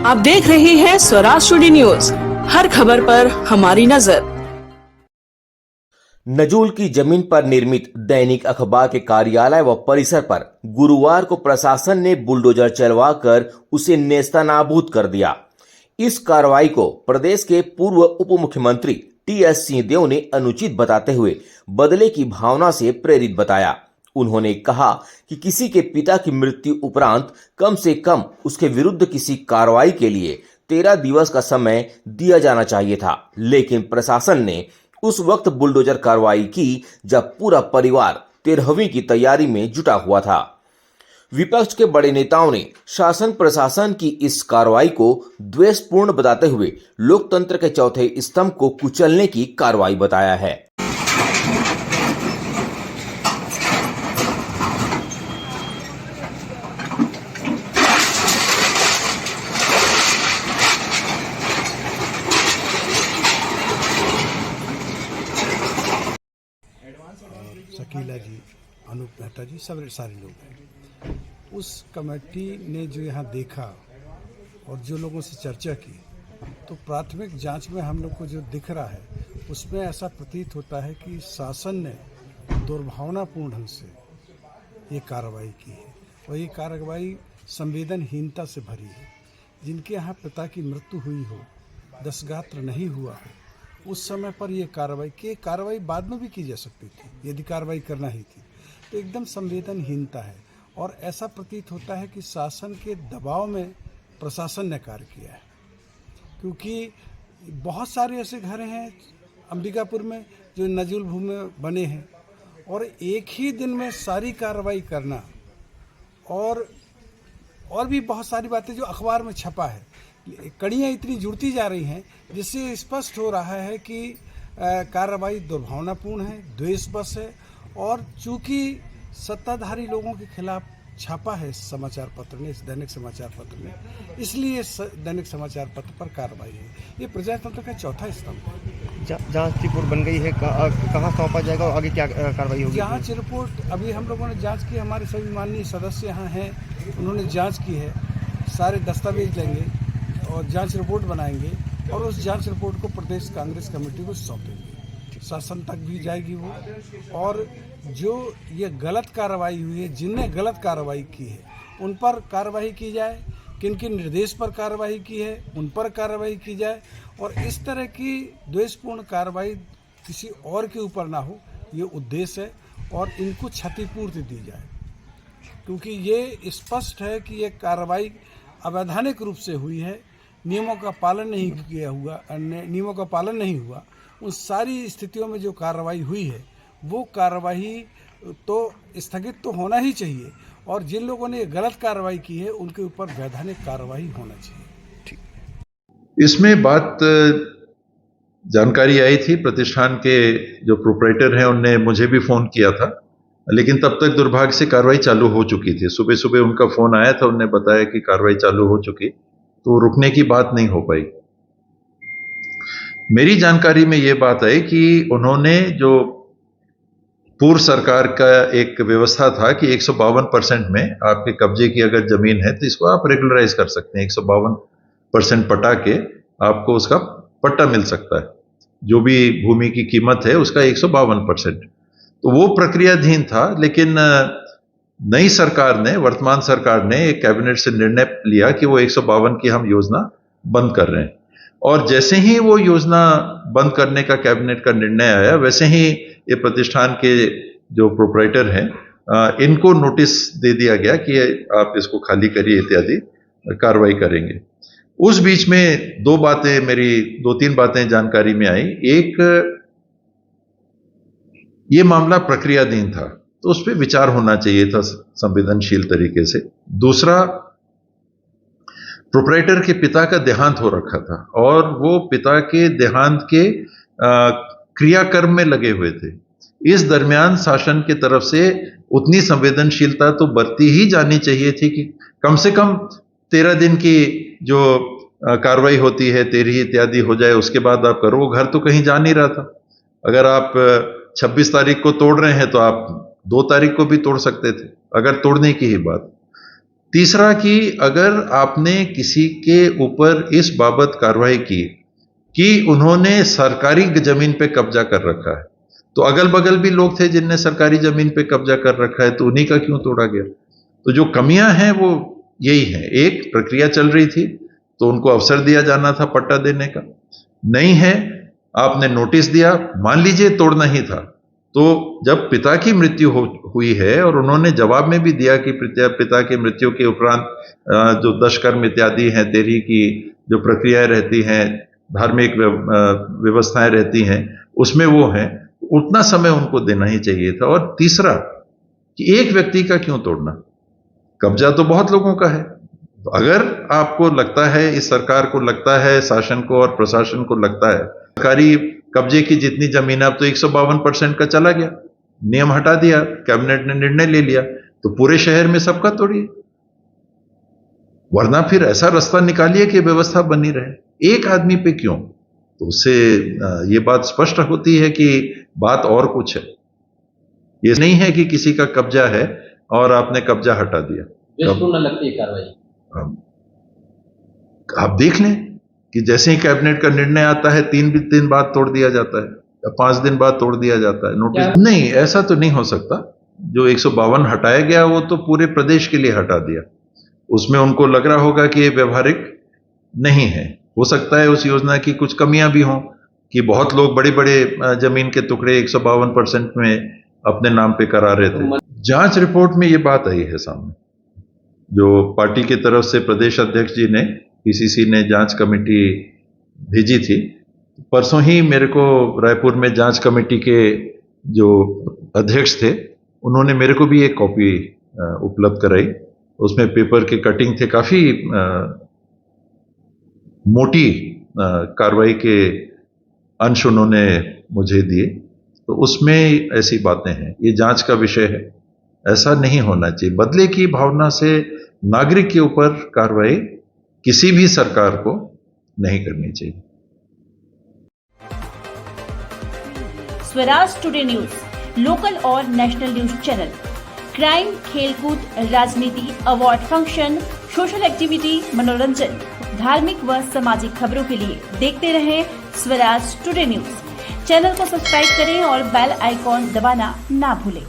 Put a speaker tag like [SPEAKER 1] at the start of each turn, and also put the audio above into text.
[SPEAKER 1] आप देख रहे हैं स्वराज टुडे न्यूज, हर खबर पर हमारी नजर।
[SPEAKER 2] नजूल की जमीन पर निर्मित दैनिक अखबार के कार्यालय व परिसर पर गुरुवार को प्रशासन ने बुलडोजर चलवाकर उसे नेस्तनाबूद कर दिया। इस कार्रवाई को प्रदेश के पूर्व उप मुख्यमंत्री टी.एस. सिंहदेव ने अनुचित बताते हुए बदले की भावना से प्रेरित बताया। उन्होंने कहा कि किसी के पिता की मृत्यु उपरांत कम से कम उसके विरुद्ध किसी कार्रवाई के लिए 13 दिवस का समय दिया जाना चाहिए था, लेकिन प्रशासन ने उस वक्त बुलडोजर कार्रवाई की जब पूरा परिवार 13वीं की तैयारी में जुटा हुआ था। विपक्ष के बड़े नेताओं ने शासन प्रशासन की इस कार्रवाई को द्वेषपूर्ण बताते हुए लोकतंत्र के चौथे स्तंभ को कुचलने की कार्रवाई बताया है।
[SPEAKER 3] शकीला जी, अनूप मेहता जी, सब सारे लोग हैं। उस कमेटी ने जो यहाँ देखा और जो लोगों से चर्चा की, तो प्राथमिक जांच में हम लोग को जो दिख रहा है उसमें ऐसा प्रतीत होता है कि शासन ने दुर्भावनापूर्ण ढंग से ये कार्रवाई की है और ये कार्रवाई संवेदनहीनता से भरी है। जिनके यहाँ पिता की मृत्यु हुई हो, दशगात्र नहीं हुआ हो, उस समय पर ये कार्रवाई बाद में भी की जा सकती थी यदि कार्रवाई करना ही थी। तो एकदम संवेदनहीनता है और ऐसा प्रतीत होता है कि शासन के दबाव में प्रशासन ने कार्य किया है, क्योंकि बहुत सारे ऐसे घर हैं अंबिकापुर में जो नजूल भूमि में बने हैं और एक ही दिन में सारी कार्रवाई करना और भी बहुत सारी बातें जो अखबार में छपा है, कड़ियाँ इतनी जुड़ती जा रही हैं जिससे स्पष्ट हो रहा है कि कार्रवाई दुर्भावनापूर्ण है, द्वेषबश है। और चूंकि सत्ताधारी लोगों के खिलाफ छापा है समाचार पत्र ने, इस दैनिक समाचार पत्र ने, इसलिए दैनिक समाचार पत्र पर कार्रवाई है। ये प्रजातंत्र का चौथा स्तंभ है।
[SPEAKER 4] जांच रिपोर्ट बन गई है, कहाँ सौंपा जाएगा और आगे क्या कार्रवाई होगी?
[SPEAKER 3] जांच रिपोर्ट अभी हम लोगों ने जांच की, हमारे सभी माननीय सदस्य यहाँ हैं, उन्होंने जांच की है, सारे दस्तावेज लेंगे और जांच रिपोर्ट बनाएंगे और उस जांच रिपोर्ट को प्रदेश कांग्रेस कमेटी को सौंपेंगे। शासन तक भी जाएगी वो, और जो ये गलत कार्रवाई हुई है, जिनने गलत कार्रवाई की है उन पर कार्रवाई की जाए, किन किन निर्देश पर कार्रवाई की है उन पर कार्रवाई की जाए और इस तरह की द्वेषपूर्ण कार्रवाई किसी और के ऊपर ना हो, ये उद्देश्य है। और इनको क्षतिपूर्ति दी जाए, क्योंकि ये स्पष्ट है कि ये कार्रवाई अवैधानिक रूप से हुई है, नियमों का पालन नहीं हुआ। उन सारी स्थितियों में जो कार्रवाई हुई है वो कार्रवाई तो स्थगित तो होना ही चाहिए और जिन लोगों ने गलत कार्रवाई की है उनके ऊपर वैधानिक कार्रवाई होना चाहिए।
[SPEAKER 5] इसमें बात जानकारी आई थी, प्रतिष्ठान के जो प्रोप्राइटर हैं उनने मुझे भी फोन किया था, लेकिन तब तक दुर्भाग्य से कार्रवाई चालू हो चुकी थी। सुबह सुबह उनका फोन आया था, उन्होंने बताया कि कार्रवाई चालू हो चुकी, तो रुकने की बात नहीं हो पाई। मेरी जानकारी में यह बात आई कि उन्होंने जो पूर्व सरकार का एक व्यवस्था था कि 152% में आपके कब्जे की अगर जमीन है तो इसको आप रेगुलराइज कर सकते हैं, 152% पटा के आपको उसका पट्टा मिल सकता है, जो भी भूमि की कीमत है उसका 152%। तो वो प्रक्रियाधीन था, लेकिन नई सरकार ने, वर्तमान सरकार ने एक कैबिनेट से निर्णय लिया कि वो 152 की हम योजना बंद कर रहे हैं। और जैसे ही वो योजना बंद करने का कैबिनेट का निर्णय आया, वैसे ही ये प्रतिष्ठान के जो प्रोप्राइटर हैं इनको नोटिस दे दिया गया कि आप इसको खाली करिए इत्यादि कार्रवाई करेंगे। उस बीच में दो तीन बातें जानकारी में आई। एक, ये मामला प्रक्रियाधीन था तो उस पर विचार होना चाहिए था संवेदनशील तरीके से। दूसरा, प्रोप्राइटर के पिता का देहांत हो रखा था और वो पिता के देहांत के क्रियाकर्म में लगे हुए थे। इस दरमियान शासन की तरफ से उतनी संवेदनशीलता तो बरती ही जानी चाहिए थी कि कम से कम 13 दिन की जो कार्रवाई होती है, 13 इत्यादि हो जाए, उसके बाद आप करो। वो घर तो कहीं जा नहीं रहा था। अगर आप 26 तारीख को तोड़ रहे हैं तो आप 2 तारीख को भी तोड़ सकते थे, अगर तोड़ने की ही बात। तीसरा कि अगर आपने किसी के ऊपर इस बाबत कार्रवाई की कि उन्होंने सरकारी जमीन पे कब्जा कर रखा है, तो अगल बगल भी लोग थे जिनने सरकारी जमीन पे कब्जा कर रखा है, तो उन्हीं का क्यों तोड़ा गया? तो जो कमियां हैं वो यही है। एक, प्रक्रिया चल रही थी तो उनको अवसर दिया जाना था पट्टा देने का, नहीं है, आपने नोटिस दिया, मान लीजिए तोड़ना ही था, तो जब पिता की मृत्यु हुई है और उन्होंने जवाब में भी दिया कि पिता की मृत्यु के उपरांत जो दुष्कर्म इत्यादि हैं, तेरी की जो प्रक्रियाएं रहती हैं, धार्मिक व्यवस्थाएं रहती हैं, उसमें वो हैं, उतना समय उनको देना ही चाहिए था। और तीसरा कि एक व्यक्ति का क्यों तोड़ना? कब्जा तो बहुत लोगों का है। तो अगर आपको लगता है, इस सरकार को लगता है, शासन को और प्रशासन को लगता है, सरकारी कब्जे की जितनी जमीन है, अब तो 152% का चला गया, नियम हटा दिया, कैबिनेट ने निर्णय ले लिया, तो पूरे शहर में सबका तोड़िए, वरना फिर ऐसा रास्ता निकालिए कि व्यवस्था बनी रहे। एक आदमी पे क्यों? तो उससे ये बात स्पष्ट होती है कि बात और कुछ है। ये नहीं है कि किसी का कब्जा है और आपने कब्जा हटा दिया।
[SPEAKER 6] देशपूर्ण लगती है कार्रवाई।
[SPEAKER 5] आप देख लें कि जैसे ही कैबिनेट का निर्णय आता है, 3 दिन बाद तोड़ दिया जाता है या 5 दिन बाद तोड़ दिया जाता है नोटिस। नहीं, ऐसा तो नहीं हो सकता। जो 152 हटाया गया वो तो पूरे प्रदेश के लिए हटा दिया। उसमें उनको लग रहा होगा कि ये व्यवहारिक नहीं है। हो सकता है उस योजना की कुछ कमियां भी हों कि बहुत लोग बड़े बड़े जमीन के टुकड़े 152% में अपने नाम पे करा रहे थे। जांच रिपोर्ट में ये बात आई है सामने, जो पार्टी की तरफ से प्रदेश अध्यक्ष जी ने, पीसीसी ने जांच कमेटी भेजी थी। परसों ही मेरे को रायपुर में जांच कमेटी के जो अध्यक्ष थे, उन्होंने मेरे को भी एक कॉपी उपलब्ध कराई। उसमें पेपर के कटिंग थे, काफी मोटी कार्रवाई के अंश उन्होंने मुझे दिए। तो उसमें ऐसी बातें हैं, ये जांच का विषय है, ऐसा नहीं होना चाहिए। बदले की भावना से नागरिक के ऊपर कार्रवाई किसी भी सरकार को नहीं करनी चाहिए।
[SPEAKER 7] स्वराज टुडे न्यूज, लोकल और नेशनल न्यूज चैनल, क्राइम, खेलकूद, राजनीति, अवार्ड फंक्शन, सोशल एक्टिविटी, मनोरंजन, धार्मिक व सामाजिक खबरों के लिए देखते रहें स्वराज टुडे न्यूज। चैनल को सब्सक्राइब करें और बेल आइकॉन दबाना ना भूलें।